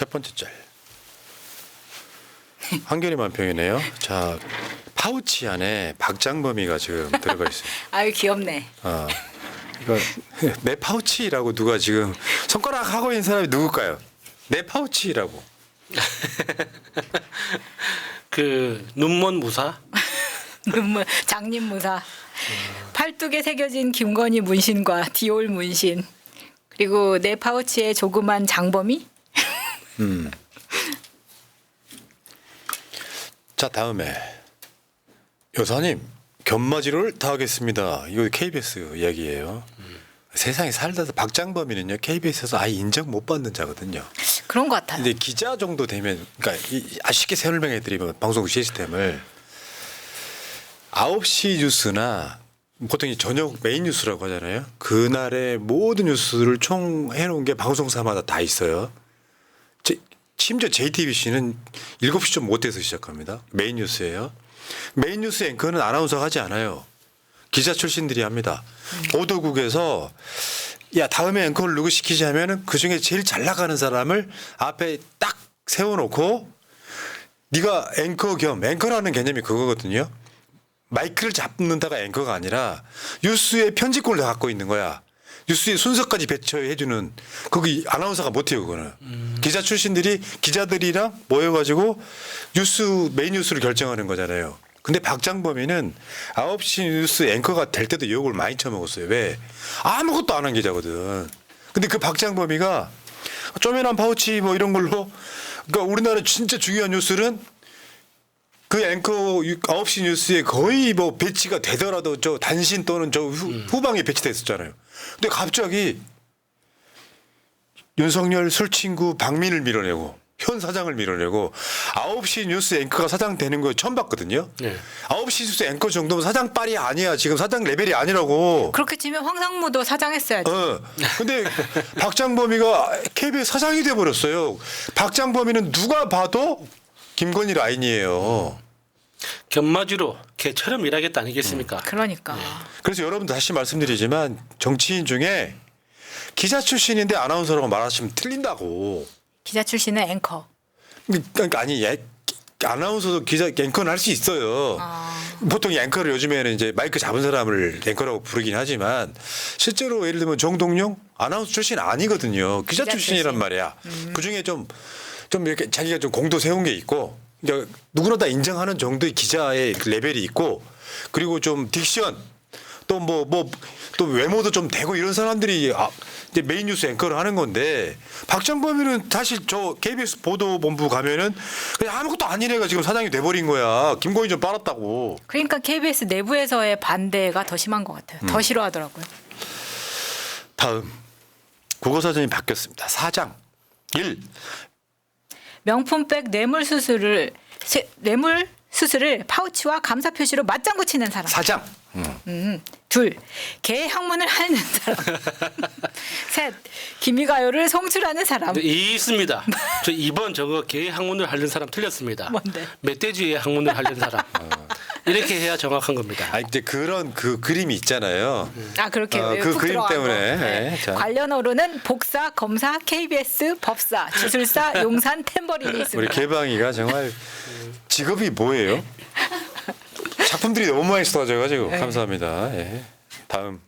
첫 번째 짤. 한겨레 만평이네요. 자, 파우치 안에 박장범이가 지금 들어가 있어요. 아유 귀엽네. 이거 내 파우치라고 누가 지금 손가락 하고 있는 사람이 누굴까요? 내 파우치라고. 그 눈먼 무사. 눈물 장님 무사. 팔뚝에 새겨진 김건희 문신과 디올 문신. 그리고 내 파우치에 조그만 장범이. 자, 다음에 여사님 견마지를 다하겠습니다. 이거 KBS 이야기예요. 세상에 살다서 박장범이는요 KBS에서 아예 인정 못 받는 자거든요. 그런 것 같아요. 근데 기자 정도 되면, 그러니까 쉽게 설명해드리면 방송 시스템을 9시 뉴스나 보통 저녁 메인 뉴스라고 하잖아요. 그날의 모든 뉴스를 총 해놓은 게 방송사마다 다 있어요. 심지어 JTBC는 7시 좀 못해서 시작합니다. 메인 뉴스예요. 메인 뉴스 앵커는 아나운서가 하지 않아요. 기자 출신들이 합니다. 보도국에서 야 다음에 앵커를 누구 시키지 하면은 그중에 제일 잘 나가는 사람을 앞에 딱 세워놓고 네가 앵커 겸 앵커라는 개념이 그거거든요. 마이크를 잡는다가 앵커가 아니라 뉴스의 편집권을 갖고 있는 거야. 뉴스의 순서까지 배치해주는 거기 아나운서가 못해요. 그거는 기자 출신들이 기자들이랑 모여가지고 뉴스 메인 뉴스를 결정하는 거잖아요. 근데 박장범이는 9시 뉴스 앵커가 될 때도 욕을 많이 쳐먹었어요. 왜? 아무것도 안 한 기자거든. 근데 그 박장범이가 쪼매난 파우치 뭐 이런 걸로, 그러니까 우리나라 진짜 중요한 뉴스는 그 앵커 9시 뉴스에 거의 뭐 배치가 되더라도 저 단신 또는 저 후방에 배치됐었잖아요. 근데 갑자기 윤석열 술친구 박민을 밀어내고 현 사장을 밀어내고 9시 뉴스 앵커가 사장 되는 거 처음 봤거든요. 네. 9시 뉴스 앵커 정도면 사장 빨이 아니야. 지금 사장 레벨이 아니라고. 그렇게 치면 황상무도 사장했어야지. 근데 박장범이가 KBS 사장이 돼버렸어요. 박장범이는 누가 봐도 김건희 라인이에요. 견마지로 개처럼 일하겠다 아니겠습니까? 그러니까. 그래서 여러분들 다시 말씀드리지만 정치인 중에 기자 출신인데 아나운서라고 말하시면 틀린다고. 기자 출신은 앵커. 그러니까 아니 아나운서도 기자 앵커는 할 수 있어요. 보통 앵커를 요즘에는 이제 마이크 잡은 사람을 앵커라고 부르긴 하지만 실제로 예를 들면 정동영 아나운서 출신 아니거든요. 기자 출신이란 출신. 말이야. 그 중에 좀 이렇게 자기가 좀 공도 세운 게 있고, 그러니까 누구나 다 인정하는 정도의 기자의 레벨이 있고, 그리고 좀 딕션 또 또 외모도 좀 되고 이런 사람들이 이제 메인 뉴스 앵커를 하는 건데, 박장범이는 사실 저 KBS 보도본부 가면은 그냥 아무것도 아닌 애가 지금 사장이 돼버린 거야. 김건희 좀 빨았다고. 그러니까 KBS 내부에서의 반대가 더 심한 것 같아요. 더 싫어하더라고요. 다음 국어사전이 바뀌었습니다. 사장 1. 명품백 뇌물 수수를 파우치와 감사 표시로 맞장구 치는 사람. 사장. 둘, 개 학문을 하는 사람. 셋, 기미가요를 송출하는 사람. 네, 있습니다. 저 이번 저거 개 학문을 하려는 사람 틀렸습니다. 뭔데? 멧돼지의 학문을 하려는 사람. 이렇게 해야 정확한 겁니다. 아 이제 그런 그 그림이 있잖아요. 그렇게 그 푹 그림 들어간 때문에. 거. 네. 자. 관련어로는 복사, 검사, KBS, 법사, 주술사, 용산, 탬버린이 우리 있습니다. 개방이가 정말 직업이 뭐예요? 작품들이 너무 많이 쏟아져가지고 감사합니다. 예. 다음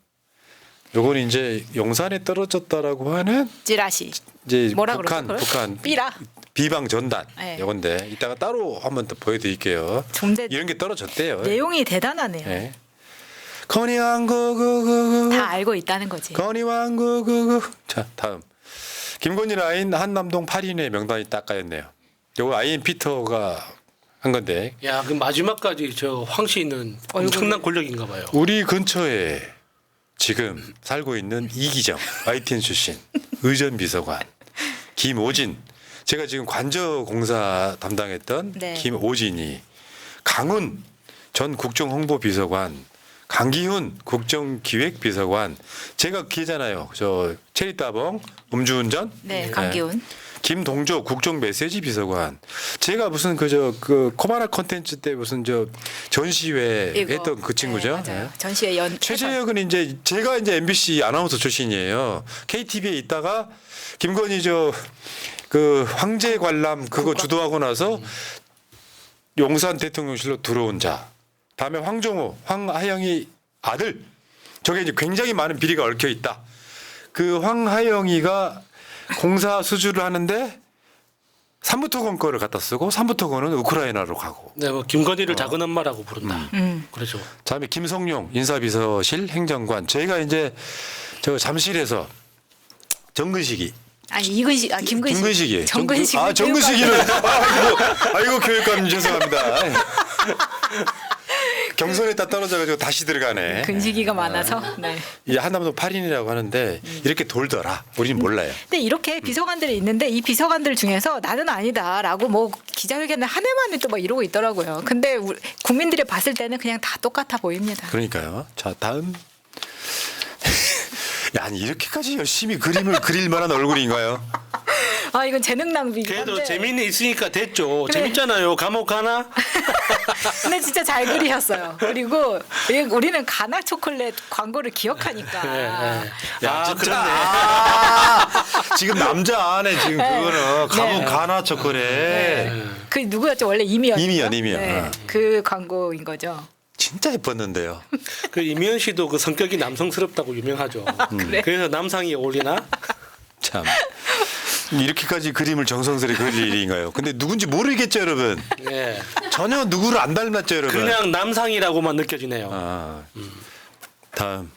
요건 이제 용산에 떨어졌다라고 하는 찌라시. 이제 뭐라 북한 그러죠, 그걸? 삐라. 비방 전단 네. 요건데 이따가 따로 한번 더 보여드릴게요. 존재 이런 게 떨어졌대요. 내용이 대단하네요. 예. 건희 왕국 다 알고 있다는 거지. 건희 왕국. 자 다음 김건희 라인 한남동 8인의 명단이 딱 까였네요. 요거 아이엠 피터가 한 건데 야, 그 마지막까지 저 황씨 있는 엄청난 권력인가 봐요. 우리 근처에 지금 살고 있는 이기정 YTN 출신 의전 비서관 김오진, 제가 지금 관저공사 담당했던 네. 김오진이, 강훈 전 국정홍보비서관, 강기훈 국정기획비서관, 제가 기회잖아요. 저 체리따봉 음주운전. 네, 강기훈. 김동조 국정메시지 비서관. 제가 무슨 그 코바나 컨텐츠 때 무슨 저 전시회 이거. 했던 그 친구죠. 네, 맞아요. 네. 전시회 최재혁은 이제 제가 이제 MBC 아나운서 출신이에요. KTV에 있다가 김건희 그 황제 관람 그거 주도하고 나서 용산 대통령실로 들어온 자. 다음에 황정호, 황하영이 아들. 저게 이제 굉장히 많은 비리가 얽혀 있다. 그 황하영이가 공사 수주를 하는데 삼부토건 거를 갖다 쓰고 삼부토건은 우크라이나로 가고. 네, 뭐 김건희를 작은 엄마라고 부른다. 그렇죠. 다음에 김성용 인사비서실 행정관. 저희가 이제 저 잠실에서 정근식이 아니 이근식, 아 김근식, 김근식이 정근식, 정근식이는 아이고 교육감 죄송합니다. 경선에다 떨어져가지고 다시 들어가네. 근식이가 많아서. 네. 이 한남도 8인이라고 하는데 이렇게 돌더라. 우리는 몰라요. 근데 이렇게 비서관들이 있는데 이 비서관들 중에서 나는 아니다라고 뭐 기자회견을 한 해만에 또 막 이러고 있더라고요. 근데 국민들이 봤을 때는 그냥 다 똑같아 보입니다. 그러니까요. 자 다음. 야, 아니 이렇게까지 열심히 그림을 그릴 만한 얼굴인가요? 아 이건 재능 낭비긴 그래도 한데. 재미는 있으니까 됐죠. 그래. 재밌잖아요. 감옥 가나? 근데 진짜 잘 그리셨어요. 그리고 우리는 가나 초콜릿 광고를 기억하니까. 네. 아, 진짜. 그렇네. 지금 남자 안에 지금 그거는 감옥 네. 가나 초콜릿. 그 누구였죠? 원래 이미연. 이미연. 네. 그 광고인 거죠. 진짜 예뻤는데요. 그 이미연 씨도 그 성격이 남성스럽다고 유명하죠. 그래? 그래서 남상이 어울리나? 참 이렇게까지 그림을 정성스레 그릴 일인가요? 근데 누군지 모르겠죠, 여러분. 네. 전혀 누구를 안 닮았죠, 여러분. 그냥 남상이라고만 느껴지네요. 아, 다음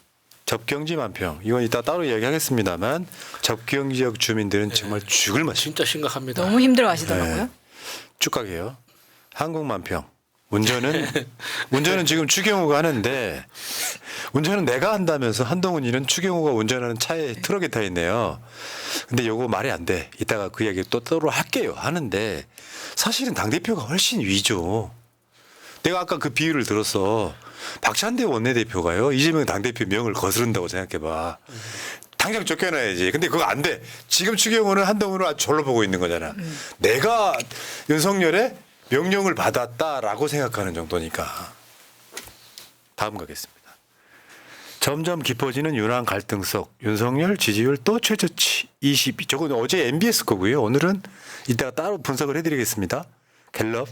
접경지 만평. 이건 이따 따로 이야기하겠습니다만 접경 지역 주민들은 정말 죽을 맛이 진짜 심각합니다. 너무 힘들어하시더라고요. 쭉 가게요. 한국 만평. 운전은 지금 추경호가 하는데 운전은 내가 한다면서 한동훈이는 추경호가 운전하는 차에 트럭에 타 있네요. 근데 요거 말이 안 돼. 이따가 그 이야기 또 따로 할게요. 하는데 사실은 당대표가 훨씬 위죠. 내가 아까 그 비유를 들었어. 박찬대 원내대표가요. 이재명 당대표 명을 거스른다고 생각해봐. 당장 쫓겨나야지. 근데 그거 안 돼. 지금 추경호는 한동훈을 아주 절로 보고 있는 거잖아. 내가 윤석열의 명령을 받았다라고 생각하는 정도니까. 다음 가겠습니다. 점점 깊어지는 윤한 갈등 속 윤석열 지지율 또 최저치 22. 저건 어제 MBS 거고요. 오늘은 이따가 따로 분석을 해드리겠습니다. 갤럽.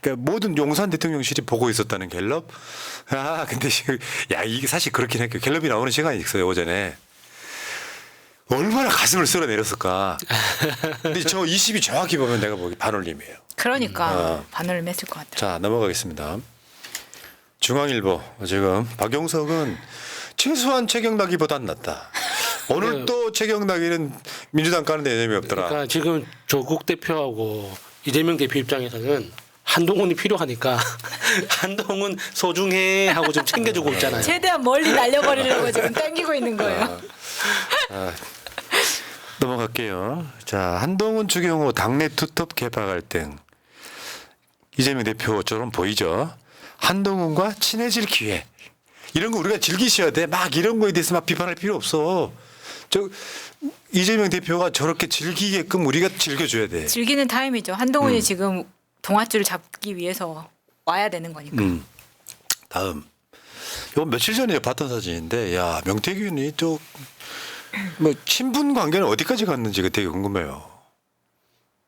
그러니까 모든 용산 대통령실이 보고 있었다는 갤럽. 아 근데 야 이게 사실 그렇긴 할게요. 갤럽이 나오는 시간이 있어요 오전에. 얼마나 가슴을 쓸어내렸을까. 근데 저 20이 정확히 보면 내가 보기 반올림이에요. 그러니까 바늘을 맸을 것 같아요. 자 넘어가겠습니다. 중앙일보 지금 박용석은 최소한 최경락이보단 낫다. 오늘 네. 또 최경락이는 민주당 까는 데 예념이 없더라. 그러니까 지금 조국 대표하고 이재명 대표 입장에서는 한동훈이 필요하니까 한동훈 소중해 하고 좀 챙겨주고 있잖아요. 최대한 멀리 날려버리려고 지금 당기고 있는 거예요. 넘어갈게요. 자 한동훈 추경호 당내 투톱 개파 갈등. 이재명 대표처럼 보이죠. 한동훈과 친해질 기회. 이런 거 우리가 즐기셔야 돼. 막 이런 거에 대해서 막 비판할 필요 없어. 저 이재명 대표가 저렇게 즐기게끔 우리가 즐겨줘야 돼. 즐기는 타임이죠. 한동훈이 지금 동아줄을 잡기 위해서 와야 되는 거니까. 다음. 이건 며칠 전에 봤던 사진인데, 야 명태균이 또 뭐 친분 관계는 어디까지 갔는지 되게 궁금해요.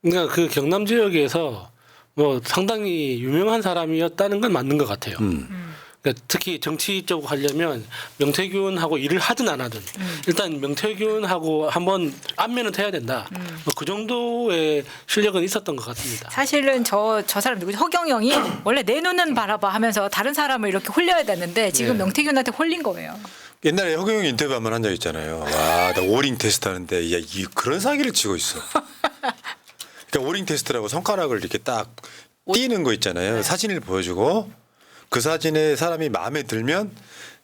그러니까 그 경남 지역에서 뭐 상당히 유명한 사람이었다는 건 맞는 것 같아요. 그러니까 특히 정치 쪽 하려면 명태균하고 일을 하든 안 하든 일단 명태균하고 한번 안면은 태야 된다. 뭐 그 정도의 실력은 있었던 것 같습니다. 사실은 저 사람 누구지? 허경영이 원래 내 눈은 바라봐 하면서 다른 사람을 이렇게 홀려야 되는데 지금 네. 명태균한테 홀린 거예요. 옛날에 허경영 인터뷰 한 번 한 적 있잖아요. 와, 나 오링 테스트 하는데, 야, 그런 사기를 치고 있어. 그러니까 오링 테스트라고 손가락을 이렇게 딱 띄는 거 있잖아요. 사진을 보여주고 그 사진에 사람이 마음에 들면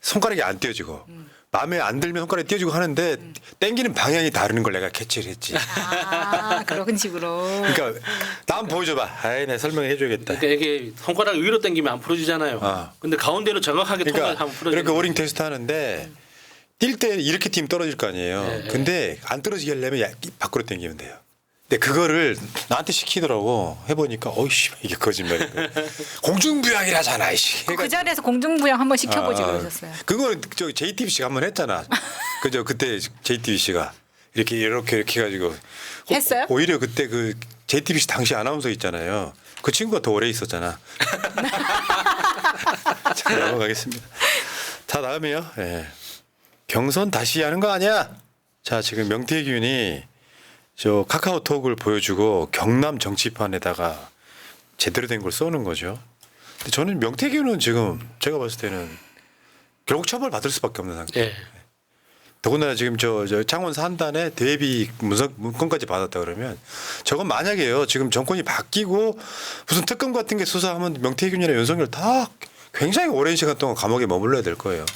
손가락이 안 띄어지고 마음에 안 들면 손가락이 띄어지고 하는데 땡기는 방향이 다르는 걸 내가 캐치를 했지. 아 그런 식으로. 그러니까 나 한번 보여줘봐. 아이, 내가 설명해 줘야겠다. 그러니까 이게 손가락 위로 당기면 안 풀어지잖아요. 아. 근데 가운데로 정확하게 통과하면 그러니까 풀어지는 이렇게 오링 테스트 하는데 뛸 때 이렇게 뛰면 떨어질 거 아니에요. 네. 근데 안 떨어지게 하려면 밖으로 당기면 돼요. 근데 그거를 나한테 시키더라고. 해보니까 어이씨 이게 거짓말인 거야. 공중부양이라잖아. 이씨. 그 자리에서 공중부양 한번 시켜보지 그러셨어요. 그거 저 JTBC가 한번 했잖아. 그죠? 그때 JTBC가 이렇게 해가지고 했어요? 오히려 그때 그 JTBC 당시 아나운서 있잖아요. 그 친구가 더 오래 있었잖아. 자, 넘어가겠습니다. 자, 다음이요. 예. 경선 다시 하는 거 아니야? 자, 지금 명태균이 저 카카오톡을 보여주고 경남 정치판에다가 제대로 된 걸 쏘는 거죠. 근데 저는 명태균은 지금 제가 봤을 때는 결국 처벌 받을 수밖에 없는 상태. 예. 더군다나 지금 저 창원 산단에 대비 문건까지 받았다 그러면 저건 만약에요. 지금 정권이 바뀌고 무슨 특검 같은 게 수사하면 명태균이나 윤석열 다 굉장히 오랜 시간 동안 감옥에 머물러야 될 거예요.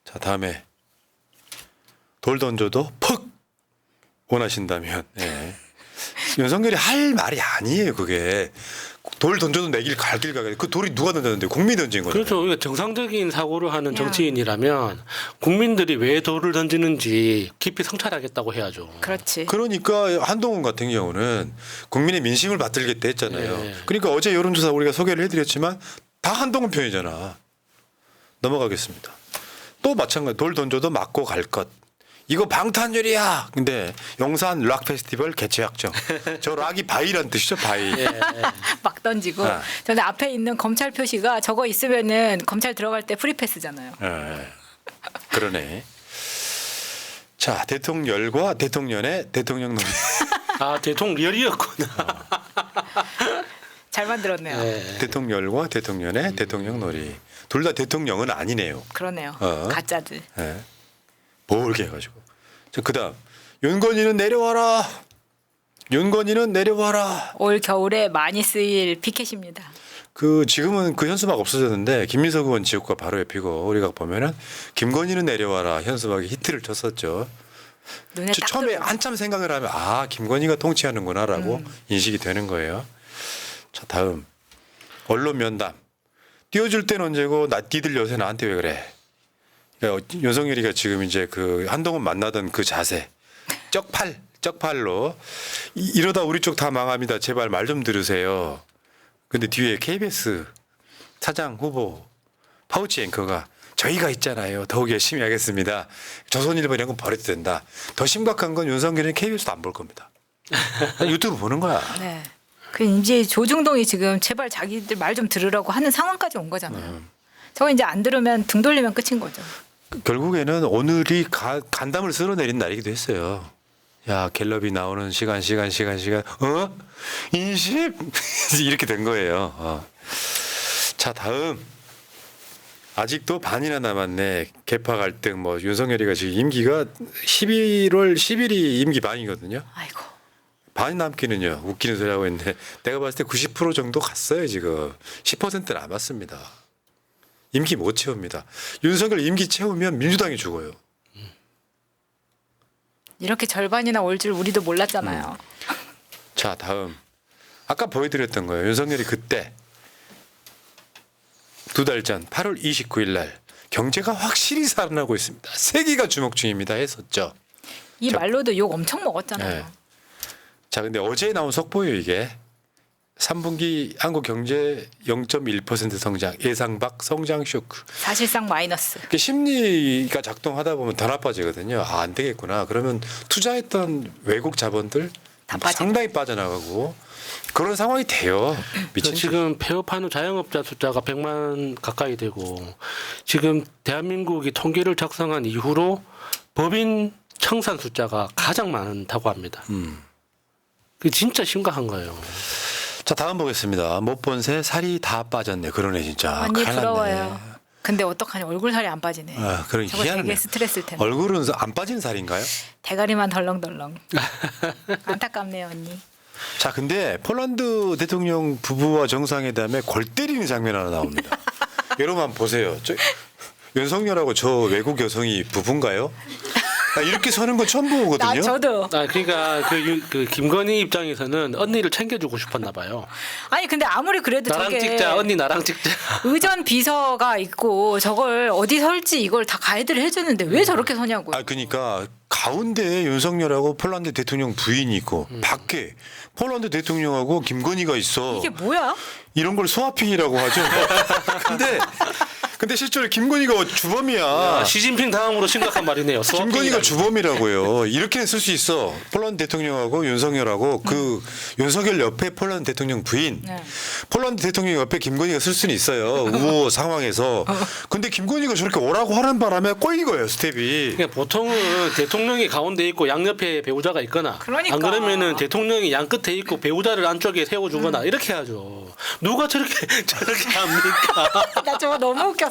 자, 다음에 돌 던져도 퍽 원하신다면 예. 윤석열이 할 말이 아니에요. 그게 돌 던져도 내 길 갈 길 가게. 그 돌이 누가 던졌는데 국민이 던진 거죠. 그렇죠. 그러니까 정상적인 사고를 하는 야. 정치인이라면 국민들이 왜 돌을 던지는지 깊이 성찰하겠다고 해야죠. 그렇지. 그러니까 한동훈 같은 경우는 국민의 민심을 받들겠다 했잖아요. 네. 그러니까 어제 여론조사 우리가 소개를 해드렸지만 다 한동훈 편이잖아. 넘어가겠습니다. 또 마찬가지 돌 던져도 맞고 갈 것. 이거 방탄유리야. 근데 용산 락 페스티벌 개최 확정. 저 락이 바위란 뜻이죠. 바위. 예, 예. 막 던지고. 아. 저는 앞에 있는 검찰 표시가 저거 있으면은 검찰 들어갈 때 프리패스잖아요. 예. 그러네. 자, 대통령과 대통령의 대통령 놀이. 아 대통령이었구나. 잘 만들었네요. 예. 대통령과 대통령의 대통령 놀이. 둘 다 대통령은 아니네요. 그러네요. 어. 가짜들. 예. 보울게 해가지고. 자, 그다음 윤건이는 내려와라. 윤건이는 내려와라. 올 겨울에 많이 쓰일 피켓입니다. 그 지금은 그 현수막 없어졌는데 김민석 의원 지역과 바로 옆이고 우리가 보면은 김건희는 내려와라 현수막이 히트를 쳤었죠. 눈에 딱 처음에 들어오죠. 한참 생각을 하면 아 김건희가 통치하는구나라고 인식이 되는 거예요. 자, 다음 언론 면담. 띄워줄 땐 언제고 니들 요새 나한테 왜 그래? 그러니까 윤석열이가 지금 이제 그 한동훈 만나던 그 자세 쪽팔로 이러다 우리 쪽 다 망합니다. 제발 말 좀 들으세요. 근데 뒤에 KBS 사장 후보 파우치 앵커가 저희가 있잖아요. 더욱 열심히 하겠습니다. 조선일보 이런 건 버려도 된다. 더 심각한 건 윤석열이는 KBS도 안 볼 겁니다. 유튜브 보는 거야. 네. 그 이제 조중동이 지금 제발 자기들 말 좀 들으라고 하는 상황까지 온 거잖아요. 저거 이제 안 들으면 등 돌리면 끝인 거죠. 결국에는 오늘이 간담을 쓸어내린 날이기도 했어요. 야, 갤럽이 나오는 시간 인심 이렇게 된 거예요. 자, 다음 아직도 반이나 남았네. 개파 갈등 뭐 윤석열이가 지금 임기가 11월 10일이 임기 반이거든요. 아이고. 반이 남기는요. 웃기는 소리 하고 있는데 내가 봤을 때 90% 정도 갔어요. 지금 10% 남았습니다. 임기 못 채웁니다. 윤석열 임기 채우면 민주당이 죽어요. 이렇게 절반이나 올 줄 우리도 몰랐잖아요. 자, 다음 아까 보여드렸던 거예요. 윤석열이 그때 두 달 전 8월 29일 날 경제가 확실히 살아나고 있습니다. 세계가 주목 중입니다 했었죠. 이 말로도 욕 엄청 먹었잖아요. 네. 자, 근데 어제 나온 속보예요 이게. 3분기 한국 경제 0.1% 성장, 예상 밖 성장 쇼크. 사실상 마이너스. 그 심리가 작동하다 보면 더 나빠지거든요. 아, 안 되겠구나. 그러면 투자했던 외국 자본들 다 빠지고. 상당히 빠져나가고 그런 상황이 돼요. 미친 지금 폐업하는 자영업자 숫자가 100만 가까이 되고 지금 대한민국이 통계를 작성한 이후로 법인 청산 숫자가 가장 많다고 합니다. 그게 진짜 심각한 거예요. 자, 다음 보겠습니다. 못 본 새 살이 다 빠졌네. 그러네 진짜. 언니 큰일 났네. 부러워요. 근데 어떡하냐 얼굴 살이 안 빠지네. 아, 그런 저거 희한하네. 되게 스트레스일 텐데. 얼굴은 안 빠진 살인가요? 대가리만 덜렁덜렁. 안타깝네요 언니. 자, 근데 폴란드 대통령 부부와 정상회담에 골 때리는 장면 하나 나옵니다. 여러분 한번 보세요. 윤석열하고 저 외국 여성이 부부인가요? 나 이렇게 서는 거 처음 보거든요. 나 저도. 아 그러니까 그 김건희 입장에서는 언니를 챙겨주고 싶었나 봐요. 아니 근데 아무리 그래도 나랑 저게 찍자, 언니 나랑 찍자. 의전 비서가 있고 저걸 어디 설지 이걸 다 가이드를 해주는데 왜 저렇게 서냐고요. 아, 그러니까 가운데 윤석열하고 폴란드 대통령 부인이 있고 밖에 폴란드 대통령하고 김건희가 있어. 이게 뭐야? 이런 걸 스와핑이라고 하죠. 근데 근데 실제로 김건희가 주범이야. 시진핑 다음으로 심각한 말이네요. 김건희가 주범이라고요. 이렇게는 쓸 수 있어. 폴란드 대통령하고 윤석열하고 그 윤석열 옆에 폴란드 대통령 부인. 네. 폴란드 대통령 옆에 김건희가 쓸 수는 있어요. 우호 상황에서. 근데 김건희가 저렇게 오라고 하는 바람에 꼬인 거예요. 스텝이. 그러니까 보통은 대통령이 가운데 있고 양옆에 배우자가 있거나 그러니까. 안 그러면은 대통령이 양 끝에 있고 배우자를 안쪽에 세워주거나 이렇게 하죠. 누가 저렇게 합니까? 나 저거 너무 웃겼어.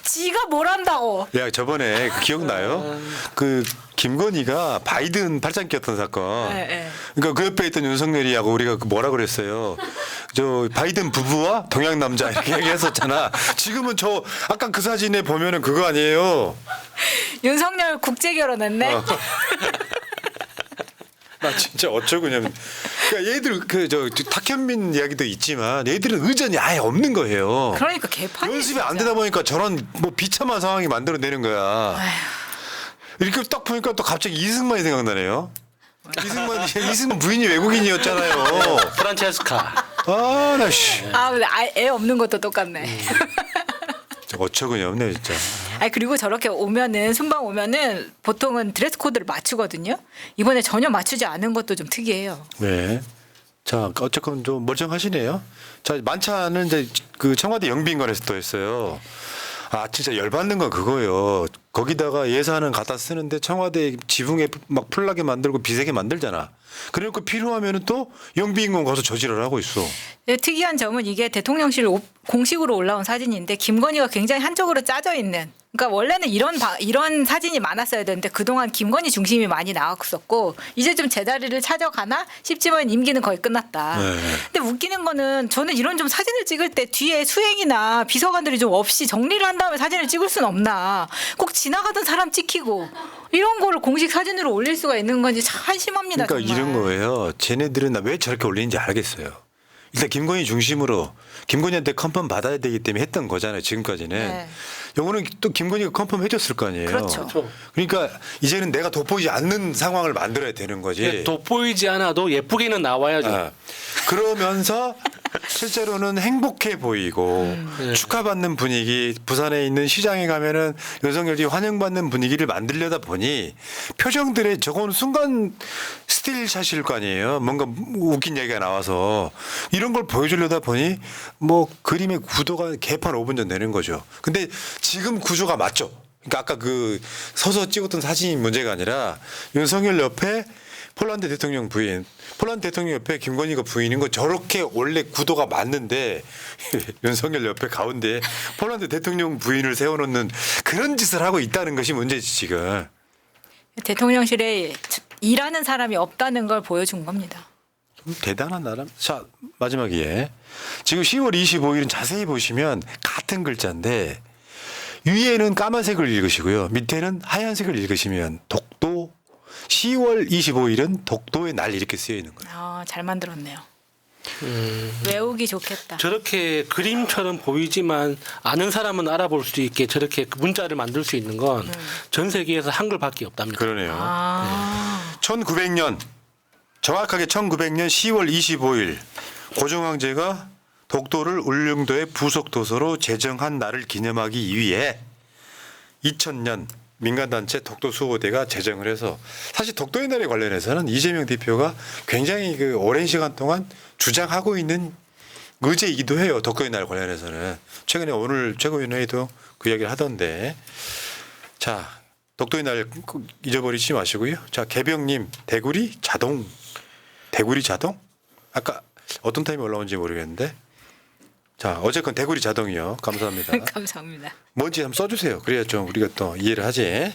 지가 뭘 한다고. 야 저번에 그 기억나요? 그 김건희가 바이든 팔짱 꼈던 사건. 네, 네. 그러니까 그 옆에 있던 윤석열이하고 우리가 그 뭐라 그랬어요? 저 바이든 부부와 동양 남자 이렇게 얘기했었잖아. 지금은 저 아까 그 사진에 보면은 그거 아니에요? 윤석열 국제 결혼했네. 나 진짜 어쩌고냐면 그러니까 얘들 그 저 탁현민 이야기도 있지만 얘들은 의전이 아예 없는 거예요. 그러니까 개판이. 연습이 안 되다 보니까 저런 뭐 비참한 상황이 만들어내는 거야. 이렇게 딱 보니까 또 갑자기 이승만이 생각나네요. 이승만 부인이 외국인이었잖아요. 프란체스카. 아, 나 씨. 아, 근데 애 없는 것도 똑같네. 어처구니 없네 진짜. 아니 그리고 저렇게 오면은 순방 오면은 보통은 드레스 코드를 맞추거든요. 이번에 전혀 맞추지 않은 것도 좀 특이해요. 네. 자, 어쨌건 좀 멀쩡하시네요. 자, 만찬은 이제 그 청와대 영빈관에서 또 했어요. 아, 진짜 열받는 건 그거예요. 거기다가 예산은 갖다 쓰는데 청와대 지붕에 막 풀나게 만들고 비세게 만들잖아. 그리고 필요하면은 또 영빈관 가서 저지를 하고 있어. 네, 특이한 점은 이게 대통령실 공식으로 올라온 사진인데 김건희가 굉장히 한쪽으로 짜져 있는. 그러니까 원래는 이런 사진이 많았어야 되는데 그동안 김건희 중심이 많이 나왔었고 이제 좀 제자리를 찾아가나 싶지만 임기는 거의 끝났다. 네. 근데 웃기는 거는 저는 이런 좀 사진을 찍을 때 뒤에 수행이나 비서관들이 좀 없이 정리를 한 다음에 사진을 찍을 수는 없나. 꼭 지나가던 사람 찍히고 이런 거를 공식 사진으로 올릴 수가 있는 건지 참 한심합니다. 그러니까 정말. 이런 거예요. 쟤네들은 나 왜 저렇게 올리는지 알겠어요. 일단 김건희 중심으로 김건희한테 컨펌 받아야 되기 때문에 했던 거잖아요. 지금까지는. 네. 요거는 또 김건희가 컨펌 해줬을 거 아니에요. 그렇죠. 그러니까 이제는 내가 돋보이지 않는 상황을 만들어야 되는 거지. 돋보이지 않아도 예쁘게는 나와야죠. 아, 그러면서 실제로는 행복해 보이고 축하받는 분위기, 부산에 있는 시장에 가면은 윤석열이 환영받는 분위기를 만들려다 보니 표정들의 저건 순간 스틸샷일 거 아니에요. 뭔가 웃긴 얘기가 나와서 이런 걸 보여주려다 보니 뭐 그림의 구도가 개판 5분 전 되는 거죠. 근데 지금 구조가 맞죠. 그러니까 아까 그 서서 찍었던 사진이 문제가 아니라 윤석열 옆에 폴란드 대통령 부인, 폴란드 대통령 옆에 김건희가 부인인 거 저렇게 원래 구도가 맞는데 윤석열 옆에 가운데 폴란드 대통령 부인을 세워놓는 그런 짓을 하고 있다는 것이 문제지 지금. 대통령실에 일하는 사람이 없다는 걸 보여준 겁니다. 좀 대단한 나라. 자 마지막이에 지금 10월 25일은 자세히 보시면 같은 글자인데 위에는 까만색을 읽으시고요. 밑에는 하얀색을 읽으시면 독도 10월 25일은 독도의 날 이렇게 쓰여 있는 거예요. 아, 잘 만들었네요. 외우기 좋겠다. 저렇게 그림처럼 보이지만 아는 사람은 알아볼 수 있게 저렇게 문자를 만들 수 있는 건 전 세계에서 한글밖에 없답니다. 그러네요. 아, 1900년 정확하게 1900년 10월 25일 고종황제가 독도를 울릉도의 부속 도서로 제정한 날을 기념하기 위해 2000년 민간단체 독도 수호대가 제정을 해서 사실 독도의 날에 관련해서는 이재명 대표가 굉장히 그 오랜 시간 동안 주장하고 있는 의제이기도 해요. 독도의 날 관련해서는 최근에 오늘 최고위원회에도 그 이야기를 하던데 자 독도의 날 잊어버리지 마시고요. 자 개병님 대구리 자동 아까 어떤 타임에 올라온지 모르겠는데 자 어쨌건 대구리 자동이요. 감사합니다. 감사합니다. 뭔지 한번 써주세요. 그래야 좀 우리가 또 이해를 하지.